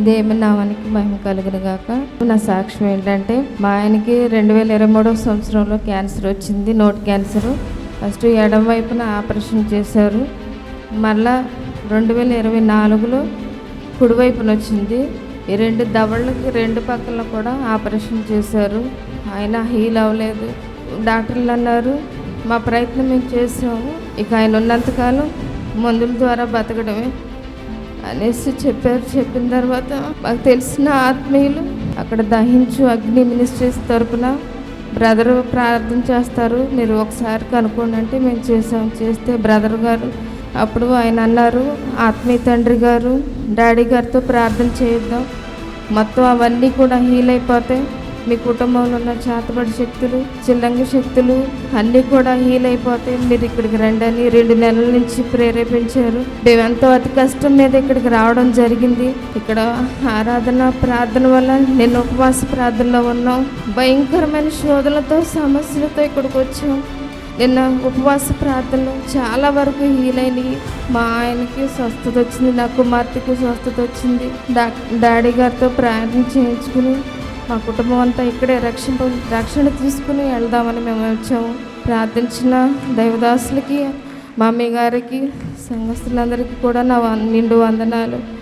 దేవుని నామానికి మహిమ కలుగును గాక. నా సాక్ష్యం ఏంటంటే, మా ఆయనకి 2023 సంవత్సరంలో క్యాన్సర్ వచ్చింది, నోటి క్యాన్సర్. ఫస్ట్ ఎడమ వైపున ఆపరేషన్ చేశారు. మళ్ళా 2024లో కుడివైపున వచ్చింది. ఈ రెండు దవళ్ళకి రెండు పక్కల కూడా ఆపరేషన్ చేశారు. ఆయన హీల్ అవ్వలేదు. డాక్టర్లు అన్నారు, మా ప్రయత్నం మేము చేసాము, ఇక ఆయన ఉన్నంతకాలం మందుల ద్వారా బతకడమే అనేసి చెప్పారు. చెప్పిన తర్వాత మాకు తెలిసిన ఆత్మీయులు అక్కడ దహించు అగ్ని మినిస్ట్రీస్ తరపున బ్రదరు ప్రార్థన చేస్తారు, మీరు ఒకసారి కనుక్కోండి అంటే మేము చేస్తే బ్రదర్ గారు అప్పుడు ఆయన అన్నారు, ఆత్మీయ తండ్రి గారు డాడీ గారితో ప్రార్థన చేద్దాం, మొత్తం అవన్నీ కూడా హీల్ అయిపోతాయి, మీ కుటుంబంలో ఉన్న చేతబడి శక్తులు, చిల్లంగి శక్తులు అన్నీ కూడా హీల్ అయిపోతాయి, మీరు ఇక్కడికి రండి అని 2 నెలల నుంచి ప్రేరేపించారు. మేమెంతో అతి కష్టం మీద ఇక్కడికి రావడం జరిగింది. ఇక్కడ ఆరాధన ప్రార్థన వల్ల నేను ఉపవాస ప్రార్థనలో ఉన్నాం. భయంకరమైన శోధనలతో సమస్యలతో ఇక్కడికి వచ్చాం. నిన్న ఉపవాస ప్రార్థనలు చాలా వరకు హీల్ అయినాయి. మా ఆయనకి స్వస్థత వచ్చింది, నా కుమార్తెకి స్వస్థత వచ్చింది. డాడీ గారితో ప్రార్థన చేయించుకుని మా కుటుంబం అంతా ఇక్కడే రక్షణ తీసుకుని వెళ్దామని మేము వచ్చాము. ప్రార్థించిన దైవదాసులకి, మా అమ్మగారికి, సంఘస్థులందరికీ కూడా నా నిండు వందనాలు.